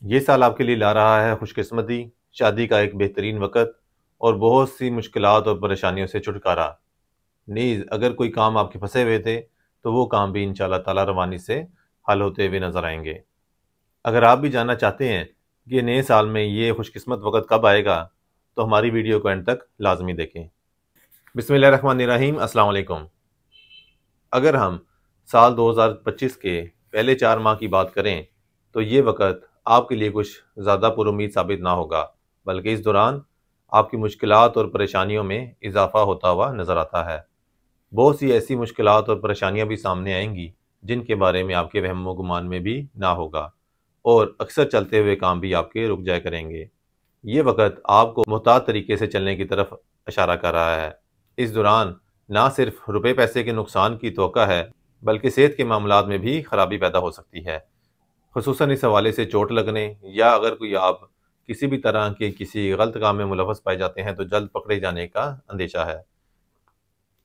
یہ سال آپ کے لیے لا رہا ہے خوش قسمتی، شادی کا ایک بہترین وقت اور بہت سی مشکلات اور پریشانیوں سے چھٹکارا۔ نیز اگر کوئی کام آپ کے پھنسے ہوئے تھے تو وہ کام بھی انشاءاللہ تعالی روانی سے حل ہوتے ہوئے نظر آئیں گے۔ اگر آپ بھی جاننا چاہتے ہیں کہ نئے سال میں یہ خوش قسمت وقت کب آئے گا تو ہماری ویڈیو کو اینڈ تک لازمی دیکھیں۔ بسم اللہ الرحمن الرحیم، السلام علیکم۔ اگر ہم سال 2025 کے پہلے 4 ماہ کی بات کریں تو یہ وقت آپ کے لیے کچھ زیادہ پر امید ثابت نہ ہوگا، بلکہ اس دوران آپ کی مشکلات اور پریشانیوں میں اضافہ ہوتا ہوا نظر آتا ہے۔ بہت سی ایسی مشکلات اور پریشانیاں بھی سامنے آئیں گی جن کے بارے میں آپ کے وہم و گمان میں بھی نہ ہوگا، اور اکثر چلتے ہوئے کام بھی آپ کے رک جایا کریں گے۔ یہ وقت آپ کو محتاط طریقے سے چلنے کی طرف اشارہ کر رہا ہے۔ اس دوران نہ صرف روپے پیسے کے نقصان کی توقع ہے بلکہ صحت کے معاملات میں بھی خرابی پیدا ہو سکتی ہے، خصوصاً اس حوالے سے چوٹ لگنے یا اگر کوئی آپ کسی بھی طرح کے کسی غلط کام میں ملوث پائے جاتے ہیں تو جلد پکڑے جانے کا اندیشہ ہے۔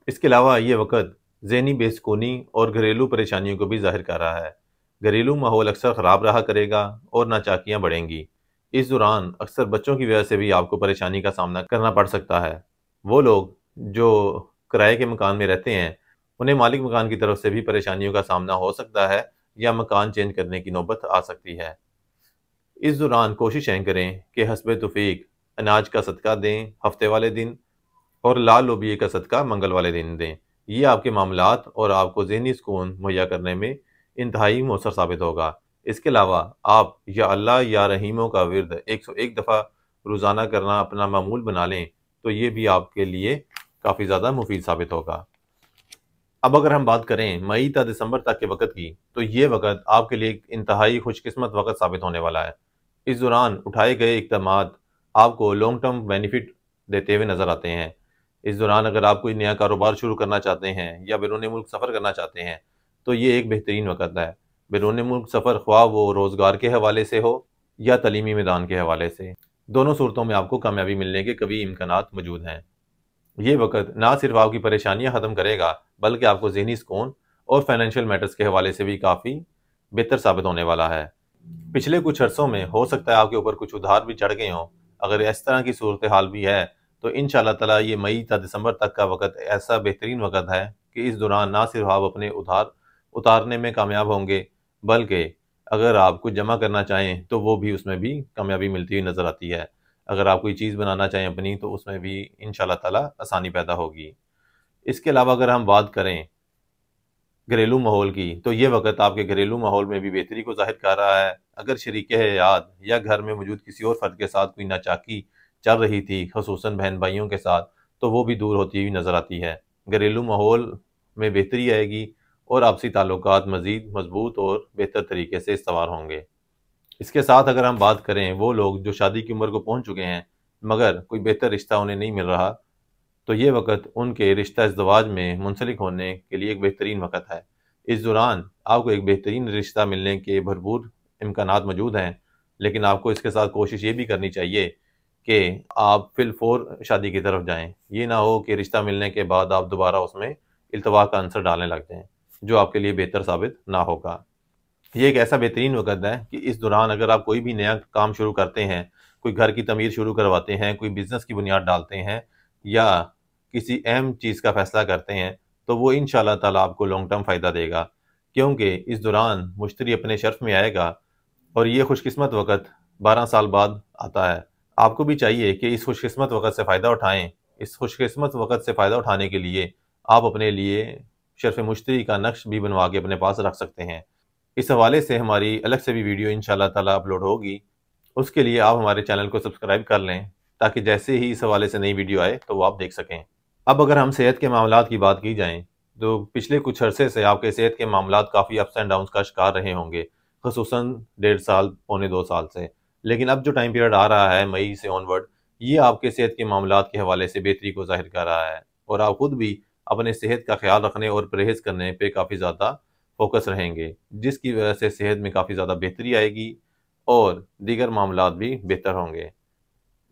اس کے علاوہ یہ وقت ذہنی بے سکونی اور گھریلو پریشانیوں کو بھی ظاہر کر رہا ہے۔ گھریلو ماحول اکثر خراب رہا کرے گا اور ناچاکیاں بڑھیں گی۔ اس دوران اکثر بچوں کی وجہ سے بھی آپ کو پریشانی کا سامنا کرنا پڑ سکتا ہے۔ وہ لوگ جو کرائے کے مکان میں رہتے ہیں انہیں مالک مکان کی طرف سے بھی پریشانیوں کا سامنا ہو سکتا ہے یا مکان چینج کرنے کی نوبت آ سکتی ہے۔ اس دوران کوششیں کریں کہ حسب توفیق اناج کا صدقہ دیں ہفتے والے دن، اور لال لوبیے کا صدقہ منگل والے دن دیں۔ یہ آپ کے معاملات اور آپ کو ذہنی سکون مہیا کرنے میں انتہائی مؤثر ثابت ہوگا۔ اس کے علاوہ آپ یا اللہ یا رحیموں کا ورد 101 دفعہ روزانہ کرنا اپنا معمول بنا لیں تو یہ بھی آپ کے لیے کافی زیادہ مفید ثابت ہوگا۔ اب اگر ہم بات کریں مئی تا دسمبر تک کے وقت کی تو یہ وقت آپ کے لیے ایک انتہائی خوش قسمت وقت ثابت ہونے والا ہے۔ اس دوران اٹھائے گئے اقدامات آپ کو لانگ ٹرم بینیفٹ دیتے ہوئے نظر آتے ہیں۔ اس دوران اگر آپ کوئی نیا کاروبار شروع کرنا چاہتے ہیں یا بیرون ملک سفر کرنا چاہتے ہیں تو یہ ایک بہترین وقت ہے۔ بیرون ملک سفر خواہ وہ روزگار کے حوالے سے ہو یا تعلیمی میدان کے حوالے سے، دونوں صورتوں میں آپ کو کامیابی ملنے کے قوی امکانات موجود ہیں۔ یہ وقت نہ صرف آپ کی پریشانیاں ختم کرے گا بلکہ آپ کو ذہنی سکون اور فائنینشیل میٹرز کے حوالے سے بھی کافی بہتر ثابت ہونے والا ہے۔ پچھلے کچھ عرصوں میں ہو سکتا ہے آپ کے اوپر کچھ ادھار بھی چڑھ گئے ہوں۔ اگر اس طرح کی صورتحال بھی ہے تو انشاءاللہ تعالی یہ مئی تا دسمبر تک کا وقت ایسا بہترین وقت ہے کہ اس دوران نہ صرف آپ اپنے ادھار اتارنے میں کامیاب ہوں گے بلکہ اگر آپ کچھ جمع کرنا چاہیں تو وہ بھی اس میں بھی کامیابی ملتی ہوئی نظر آتی ہے۔ اگر آپ کوئی چیز بنانا چاہیں اپنی تو اس میں بھی انشاءاللہ تعالی آسانی پیدا ہوگی۔ اس کے علاوہ اگر ہم بات کریں گھریلو ماحول کی تو یہ وقت آپ کے گھریلو ماحول میں بھی بہتری کو ظاہر کر رہا ہے۔ اگر شریک حیات یا گھر میں موجود کسی اور فرد کے ساتھ کوئی ناچاکی چل رہی تھی، خصوصاً بہن بھائیوں کے ساتھ، تو وہ بھی دور ہوتی ہوئی نظر آتی ہے۔ گھریلو ماحول میں بہتری آئے گی اور آپسی تعلقات مزید مضبوط اور بہتر طریقے سے استوار ہوں گے۔ اس کے ساتھ اگر ہم بات کریں وہ لوگ جو شادی کی عمر کو پہنچ چکے ہیں مگر کوئی بہتر رشتہ انہیں نہیں مل رہا تو یہ وقت ان کے رشتہ ازدواج میں منسلک ہونے کے لیے ایک بہترین وقت ہے۔ اس دوران آپ کو ایک بہترین رشتہ ملنے کے بھرپور امکانات موجود ہیں، لیکن آپ کو اس کے ساتھ کوشش یہ بھی کرنی چاہیے کہ آپ فی الفور شادی کی طرف جائیں۔ یہ نہ ہو کہ رشتہ ملنے کے بعد آپ دوبارہ اس میں التوا کا عنصر ڈالنے لگ جائیں، جو آپ کے لیے بہتر ثابت نہ ہوگا۔ یہ ایک ایسا بہترین وقت ہے کہ اس دوران اگر آپ کوئی بھی نیا کام شروع کرتے ہیں، کوئی گھر کی تعمیر شروع کرواتے ہیں، کوئی بزنس کی بنیاد ڈالتے ہیں یا کسی اہم چیز کا فیصلہ کرتے ہیں تو وہ انشاءاللہ تعالیٰ آپ کو لانگ ٹرم فائدہ دے گا، کیونکہ اس دوران مشتری اپنے شرف میں آئے گا اور یہ خوش قسمت وقت 12 سال بعد آتا ہے۔ آپ کو بھی چاہیے کہ اس خوش قسمت وقت سے فائدہ اٹھائیں۔ اس خوش قسمت وقت سے فائدہ اٹھانے کے لیے آپ اپنے لیے شرف مشتری کا نقش بھی بنوا کے اپنے پاس رکھ سکتے ہیں۔ اس حوالے سے ہماری الگ سے بھی ویڈیو انشاءاللہ تعالیٰ اپلوڈ ہوگی، اس کے لیے آپ ہمارے چینل کو سبسکرائب کر لیں تاکہ جیسے ہی اس حوالے سے نئی ویڈیو آئے تو وہ آپ دیکھ سکیں۔ اب اگر ہم صحت کے معاملات کی بات کی جائیں تو پچھلے کچھ عرصے سے آپ کے صحت کے معاملات کافی اپس اینڈ ڈاؤنس کا شکار رہے ہوں گے، خصوصاً 1.5 سال پونے 2 سال سے۔ لیکن اب جو ٹائم پیریڈ آ رہا ہے مئی سے آن ورڈ، یہ آپ کے صحت کے معاملات کے حوالے سے بہتری کو ظاہر کر رہا ہے، اور آپ خود بھی اپنے صحت کا خیال رکھنے اور پرہیز کرنے پہ کافی زیادہ فوکس رہیں گے، جس کی وجہ سے صحت میں کافی زیادہ بہتری آئے گی اور دیگر معاملات بھی بہتر ہوں گے۔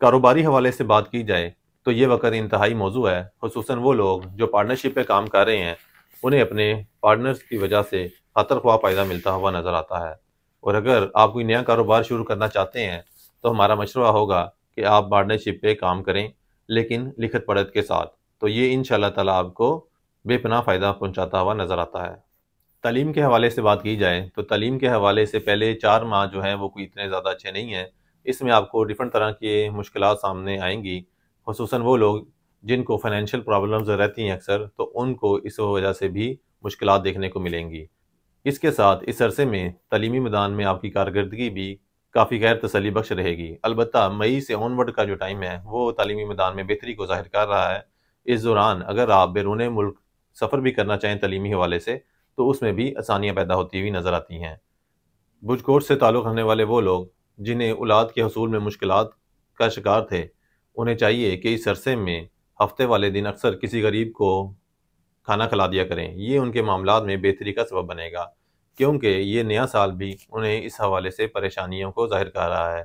کاروباری حوالے سے بات کی جائے تو یہ وقت انتہائی موضوع ہے، خصوصاً وہ لوگ جو پارٹنرشپ پہ کام کر رہے ہیں انہیں اپنے پارٹنرز کی وجہ سے خاطر خواہ فائدہ ملتا ہوا نظر آتا ہے۔ اور اگر آپ کوئی نیا کاروبار شروع کرنا چاہتے ہیں تو ہمارا مشورہ ہوگا کہ آپ پارٹنرشپ پہ کام کریں، لیکن لکھت پڑھت کے ساتھ، تو یہ انشاءاللہ تعالیٰ آپ کو بے پناہ فائدہ پہنچاتا ہوا نظر آتا ہے۔ تعلیم کے حوالے سے بات کی جائے تو تعلیم کے حوالے سے پہلے 4 ماہ جو ہیں وہ کوئی اتنے زیادہ اچھے نہیں ہیں۔ اس میں آپ کو ڈیفرنٹ طرح کی مشکلات سامنے آئیں گی، خصوصاً وہ لوگ جن کو فائنینشیل پرابلمز رہتی ہیں اکثر، تو ان کو اس وجہ سے بھی مشکلات دیکھنے کو ملیں گی۔ اس کے ساتھ اس عرصے میں تعلیمی میدان میں آپ کی کارکردگی بھی کافی غیر تسلی بخش رہے گی۔ البتہ مئی سے آنورڈ کا جو ٹائم ہے وہ تعلیمی میدان میں بہتری کو ظاہر کر رہا ہے۔ اس دوران اگر آپ بیرون ملک سفر بھی کرنا چاہیں تعلیمی حوالے سے تو اس میں بھی آسانیاں پیدا ہوتی ہوئی نظر آتی ہیں۔ بجھ کورس سے تعلق رکھنے والے وہ لوگ جنہیں اولاد کے حصول میں مشکلات کا شکار تھے، انہیں چاہیے کہ اس عرصے میں ہفتے والے دن اکثر کسی غریب کو کھانا کھلا دیا کریں۔ یہ ان کے معاملات میں بہتری کا سبب بنے گا، کیونکہ یہ نیا سال بھی انہیں اس حوالے سے پریشانیوں کو ظاہر کر رہا ہے۔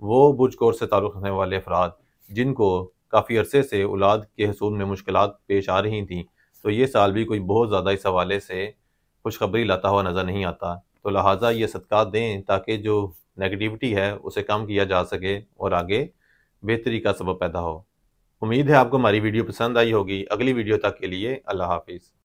وہ بجھ کورس سے تعلق رکھنے والے افراد جن کو کافی عرصے سے اولاد کے حصول میں مشکلات پیش آ رہی تھیں، تو یہ سال بھی کوئی بہت زیادہ اس حوالے سے خوشخبری لاتا ہوا نظر نہیں آتا، تو لہٰذا یہ صدقات دیں تاکہ جو نیگیٹیوٹی ہے اسے کم کیا جا سکے اور آگے بہتری کا سبب پیدا ہو۔ امید ہے آپ کو ہماری ویڈیو پسند آئی ہوگی۔ اگلی ویڈیو تک کے لیے اللہ حافظ۔